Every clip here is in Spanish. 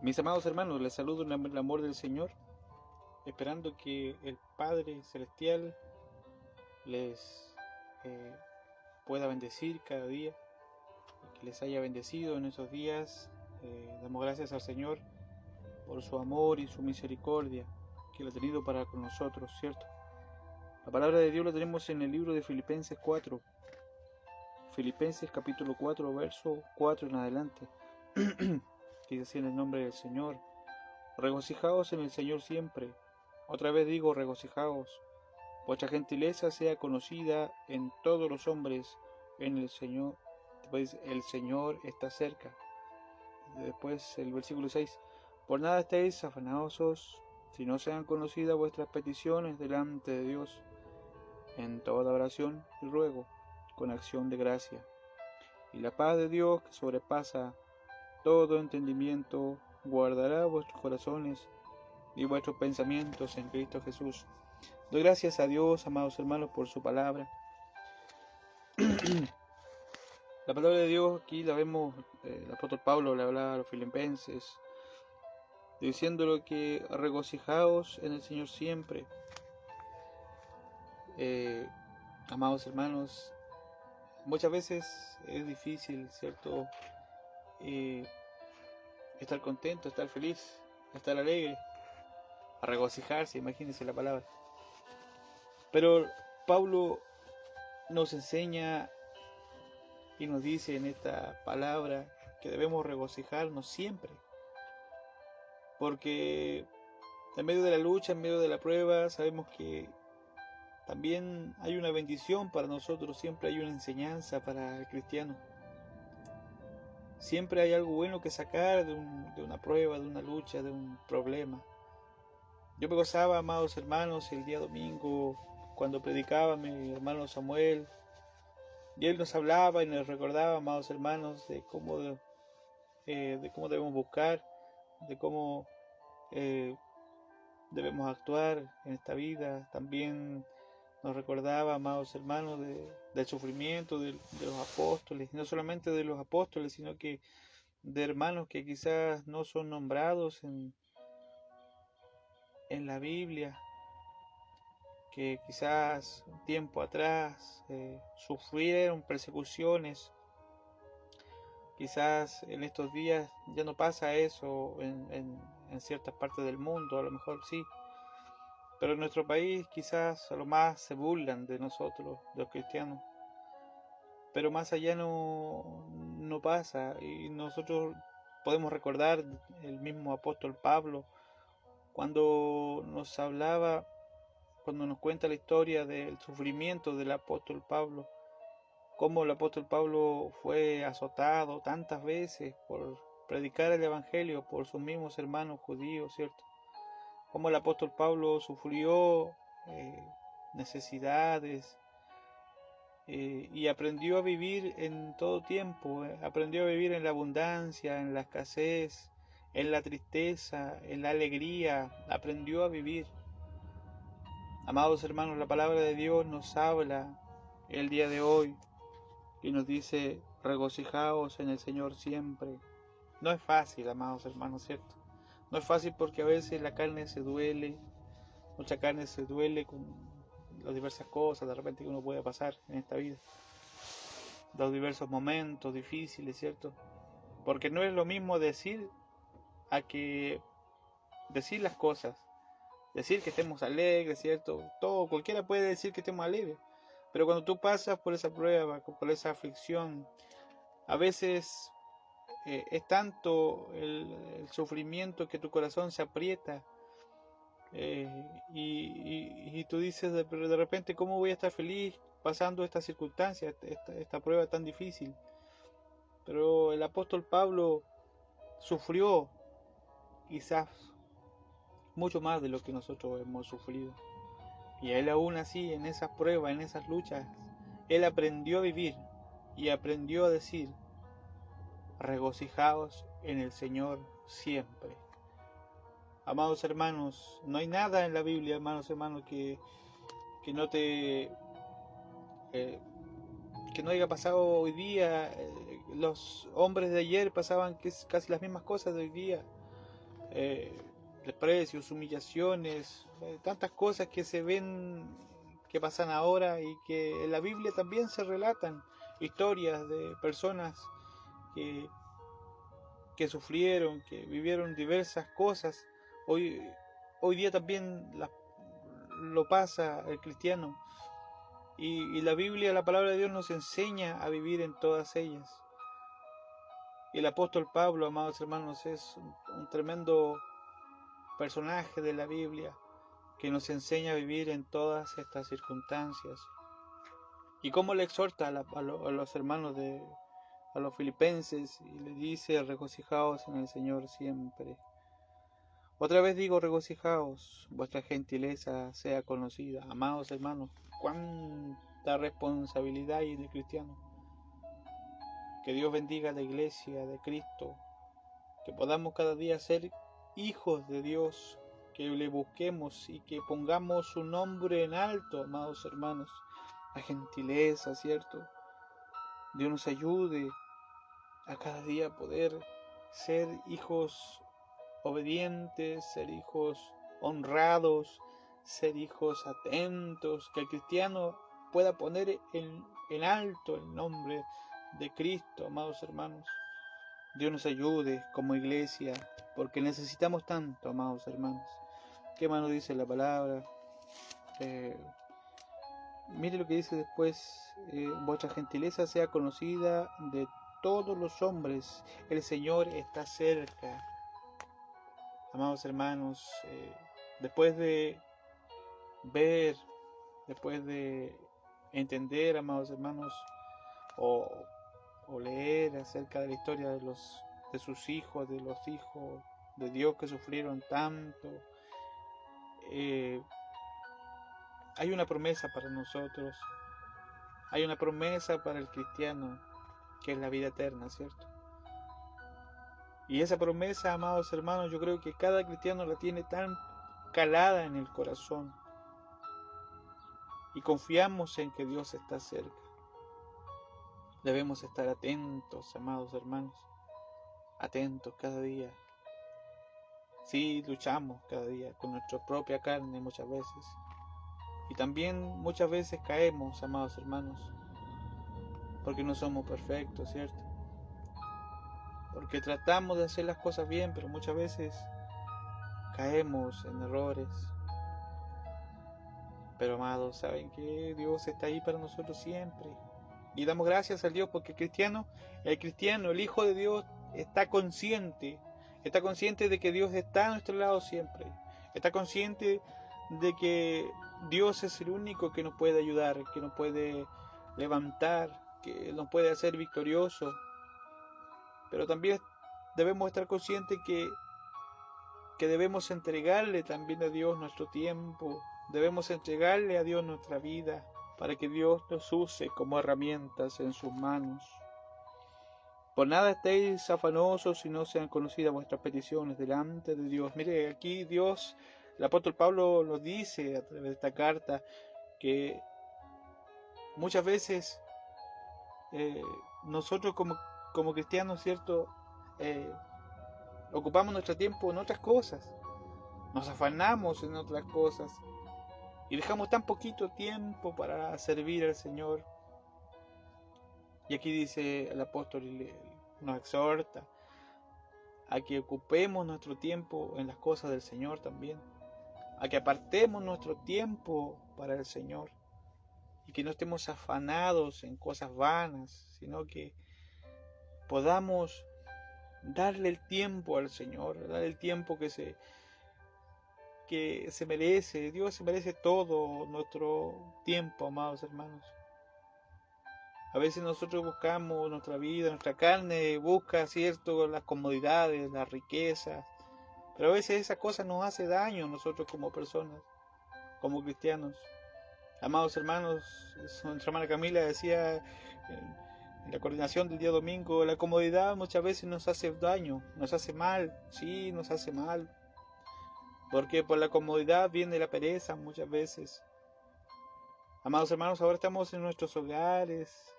Mis amados hermanos, les saludo en el amor del Señor, esperando que el Padre Celestial les pueda bendecir cada día, que les haya bendecido en esos días. Damos gracias al Señor por su amor y su misericordia que Él ha tenido para con nosotros, ¿cierto? La palabra de Dios la tenemos en el libro de Filipenses 4, Filipenses capítulo 4, verso 4 en adelante. Dice así en el nombre del Señor: regocijaos en el Señor siempre. Otra vez digo, regocijaos. Vuestra gentileza sea conocida en todos los hombres en el Señor, pues el Señor está cerca. Después el versículo 6: por nada estéis afanosos, si no sean conocidas vuestras peticiones delante de Dios, en toda oración y ruego, con acción de gracia. Y la paz de Dios, que sobrepasa todo entendimiento, guardará vuestros corazones y vuestros pensamientos en Cristo Jesús. Doy gracias a Dios, amados hermanos, por su palabra. La palabra de Dios aquí la vemos, el apóstol Pablo le hablaba a los filipenses, diciéndole que regocijaos en el Señor siempre. Amados hermanos, muchas veces es difícil, ¿cierto? Estar contento, estar feliz, estar alegre, a regocijarse, imagínense la palabra. Pero Pablo nos enseña y nos dice en esta palabra que debemos regocijarnos siempre, porque en medio de la lucha, en medio de la prueba, sabemos que también hay una bendición para nosotros, siempre hay una enseñanza para el cristiano. Siempre hay algo bueno que sacar de una prueba, de una lucha, de un problema. Yo me gozaba, amados hermanos, el día domingo cuando predicaba mi hermano Samuel, y él nos hablaba y nos recordaba, amados hermanos, de cómo debemos buscar, de cómo debemos actuar en esta vida. También nos recordaba, amados hermanos, del sufrimiento de los apóstoles, no solamente de los apóstoles, sino que de hermanos que quizás no son nombrados en la Biblia, que quizás un tiempo atrás sufrieron persecuciones. Quizás en estos días ya no pasa eso en ciertas partes del mundo, a lo mejor sí, pero en nuestro país quizás a lo más se burlan de nosotros, de los cristianos, pero más allá no pasa. Y nosotros podemos recordar el mismo apóstol Pablo cuando nos hablaba, cuando nos cuenta la historia del sufrimiento del apóstol Pablo, cómo el apóstol Pablo fue azotado tantas veces por predicar el evangelio por sus mismos hermanos judíos, ¿cierto? Cómo el apóstol Pablo sufrió necesidades y aprendió a vivir en todo tiempo, aprendió a vivir en la abundancia, en la escasez, en la tristeza, en la alegría, aprendió a vivir. Amados hermanos, la palabra de Dios nos habla el día de hoy y nos dice: regocijaos en el Señor siempre. No es fácil, amados hermanos, ¿cierto? No es fácil porque a veces la carne se duele, mucha carne se duele con las diversas cosas de repente que uno puede pasar en esta vida, los diversos momentos difíciles, ¿cierto? Porque no es lo mismo decir a que decir las cosas, decir que estemos alegres, ¿cierto? Todo, cualquiera puede decir que estemos alegres, pero cuando tú pasas por esa prueba, por esa aflicción, a veces es tanto el sufrimiento que tu corazón se aprieta y tú dices, pero de repente, ¿cómo voy a estar feliz pasando esta circunstancia, esta prueba tan difícil? Pero el apóstol Pablo sufrió quizás mucho más de lo que nosotros hemos sufrido. Y él aún así, en esas pruebas, en esas luchas, él aprendió a vivir y aprendió a decir: regocijaos en el Señor siempre. Amados hermanos, no hay nada en la Biblia, hermanos, que no te que no haya pasado hoy día. Los hombres de ayer pasaban casi las mismas cosas de hoy día. desprecios, humillaciones, tantas cosas que se ven, que pasan ahora y que en la Biblia también se relatan historias de personas que, que sufrieron, que vivieron diversas cosas. Hoy, hoy día también lo pasa el cristiano. Y la Biblia, la palabra de Dios, nos enseña a vivir en todas ellas. Y el apóstol Pablo, amados hermanos, es un tremendo personaje de la Biblia que nos enseña a vivir en todas estas circunstancias. Y cómo le exhorta a los hermanos, a los filipenses, y le dice: regocijaos en el Señor siempre. Otra vez digo, regocijaos, vuestra gentileza sea conocida. Amados hermanos, cuánta responsabilidad hay en el cristiano. Que Dios bendiga a la iglesia de Cristo, que podamos cada día ser hijos de Dios, que le busquemos y que pongamos su nombre en alto, amados hermanos. La gentileza, ¿cierto? Dios nos ayude a cada día poder ser hijos obedientes, ser hijos honrados, ser hijos atentos, que el cristiano pueda poner en alto el nombre de Cristo, amados hermanos. Dios nos ayude como iglesia, porque necesitamos tanto, amados hermanos. ¿Qué más nos dice la palabra? Mire lo que dice después: vuestra gentileza sea conocida de todos los hombres, el Señor está cerca. Amados hermanos, después de ver, después de entender, amados hermanos, o leer acerca de la historia de sus hijos, de los hijos de Dios que sufrieron tanto, hay una promesa para nosotros, hay una promesa para el cristiano, que es la vida eterna, ¿cierto? Y esa promesa, amados hermanos, yo creo que cada cristiano la tiene tan calada en el corazón, y confiamos en que Dios está cerca. Debemos estar atentos, amados hermanos, atentos cada día. Sí, luchamos cada día con nuestra propia carne muchas veces, y también muchas veces caemos, amados hermanos, porque no somos perfectos, ¿cierto? Porque tratamos de hacer las cosas bien, pero muchas veces caemos en errores. Pero, amados, saben que Dios está ahí para nosotros siempre, y damos gracias al Dios, porque el cristiano, el Hijo de Dios, está consciente de que Dios está a nuestro lado siempre, está consciente de que Dios es el único que nos puede ayudar, que nos puede levantar, que nos puede hacer victoriosos. Pero también debemos estar conscientes que debemos entregarle también a Dios nuestro tiempo, debemos entregarle a Dios nuestra vida, para que Dios nos use como herramientas en sus manos. Por nada estéis afanosos si no sean conocidas vuestras peticiones delante de Dios. Mire, aquí Dios, el apóstol Pablo nos dice a través de esta carta que muchas veces nosotros como cristianos, ¿cierto? Ocupamos nuestro tiempo en otras cosas, nos afanamos en otras cosas y dejamos tan poquito tiempo para servir al Señor. Y aquí dice el apóstol, nos exhorta a que ocupemos nuestro tiempo en las cosas del Señor también, a que apartemos nuestro tiempo para el Señor, y que no estemos afanados en cosas vanas, sino que podamos darle el tiempo al Señor, darle el tiempo que se merece. Dios se merece todo nuestro tiempo, amados hermanos. A veces nosotros buscamos nuestra vida, nuestra carne busca, ¿cierto?, las comodidades, las riquezas, pero a veces esas cosas nos hacen daño a nosotros como personas, como cristianos. Amados hermanos, nuestra hermana Camila decía en la coordinación del día domingo, la comodidad muchas veces nos hace daño, nos hace mal, sí, nos hace mal, porque por la comodidad viene la pereza muchas veces. Amados hermanos, ahora estamos en nuestros hogares.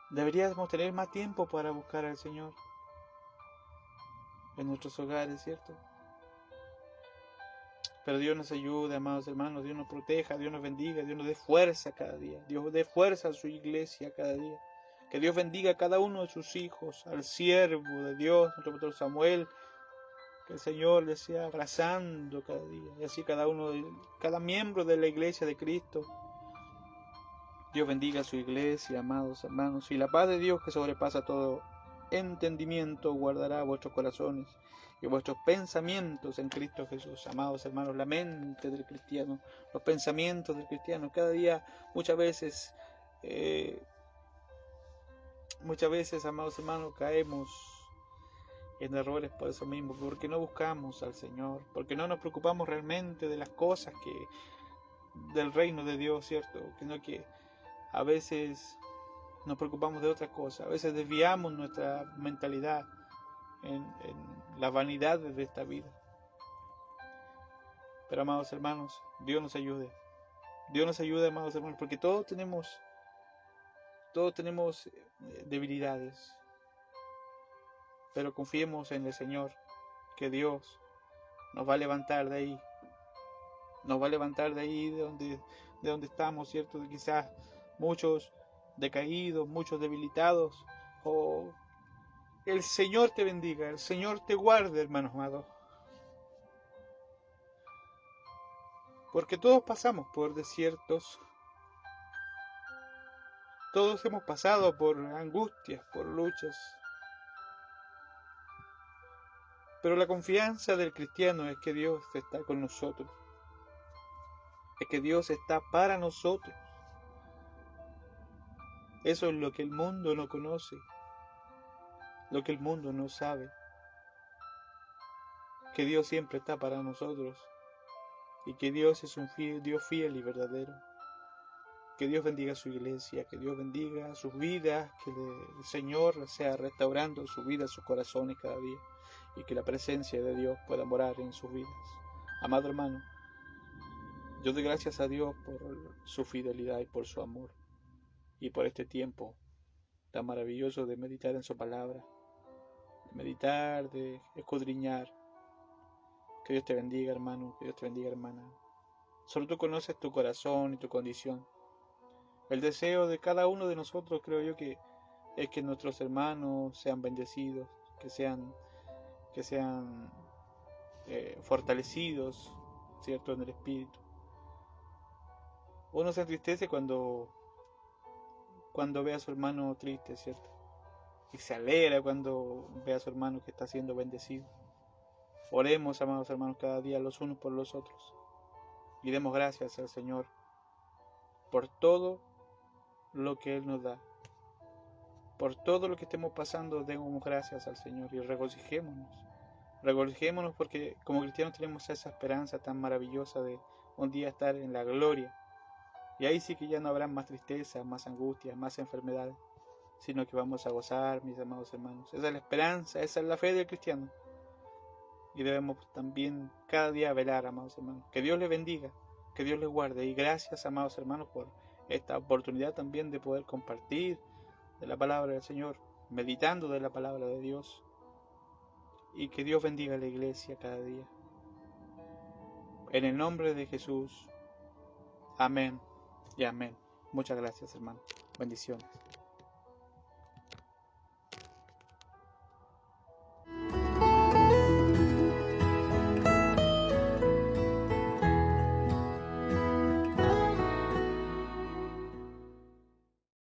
Deberíamos tener más tiempo para buscar al Señor. en nuestros hogares, ¿cierto? Pero Dios nos ayude, amados hermanos, Dios nos proteja, Dios nos bendiga, Dios nos dé fuerza cada día, Dios dé fuerza a su iglesia cada día. Que Dios bendiga a cada uno de sus hijos, al siervo de Dios, nuestro pastor Samuel, que el Señor les sea abrazando cada día, y así cada miembro de la iglesia de Cristo. Dios bendiga a su iglesia, amados hermanos, y la paz de Dios que sobrepasa todo entendimiento guardará vuestros corazones y vuestros pensamientos en Cristo Jesús. Amados hermanos, la mente del cristiano, los pensamientos del cristiano, cada día, muchas veces, amados hermanos, caemos en errores por eso mismo, porque no buscamos al Señor, porque no nos preocupamos realmente de las cosas del reino de Dios, ¿cierto? Sino que a veces nos preocupamos de otras cosas, a veces desviamos nuestra mentalidad en las vanidades de esta vida. Pero amados hermanos, Dios nos ayude, amados hermanos, porque todos tenemos debilidades, pero confiemos en el Señor, que Dios nos va a levantar de ahí, de donde estamos, ¿cierto? Quizás muchos decaídos, muchos debilitados. El Señor te bendiga, el Señor te guarde, hermanos amados. Porque todos pasamos por desiertos, todos hemos pasado por angustias, por luchas. Pero la confianza del cristiano es que Dios está con nosotros, es que Dios está para nosotros. Eso es lo que el mundo no conoce, lo que el mundo no sabe, que Dios siempre está para nosotros y que Dios es un Dios fiel y verdadero. Que Dios bendiga a su iglesia, que Dios bendiga sus vidas, que el Señor sea restaurando su vida, sus corazones cada día, y que la presencia de Dios pueda morar en sus vidas. Amado hermano, yo doy gracias a Dios por su fidelidad y por su amor, y por este tiempo tan maravilloso de meditar en su palabra, de meditar, de escudriñar. Que Dios te bendiga, hermano, que Dios te bendiga, hermana. Solo tú conoces tu corazón y tu condición. El deseo de cada uno de nosotros, creo yo, que es que nuestros hermanos sean bendecidos, que sean fortalecidos, ¿cierto?, en el espíritu. Uno se entristece cuando ve a su hermano triste, ¿cierto? Y se alegra cuando ve a su hermano que está siendo bendecido. Oremos, amados hermanos, cada día los unos por los otros. Y demos gracias al Señor por todo lo que Él nos da. Por todo lo que estemos pasando, demos gracias al Señor y regocijémonos. Regocijémonos porque como cristianos tenemos esa esperanza tan maravillosa de un día estar en la gloria. Y ahí sí que ya no habrá más tristeza, más angustia, más enfermedades, sino que vamos a gozar, mis amados hermanos. Esa es la esperanza, esa es la fe del cristiano. Y debemos también cada día velar, amados hermanos. Que Dios les bendiga, que Dios les guarde. Y gracias, amados hermanos, por esta oportunidad también de poder compartir de la palabra del Señor, meditando de la palabra de Dios. Y que Dios bendiga a la iglesia cada día. En el nombre de Jesús. Amén y amén. Muchas gracias, hermano. Bendiciones.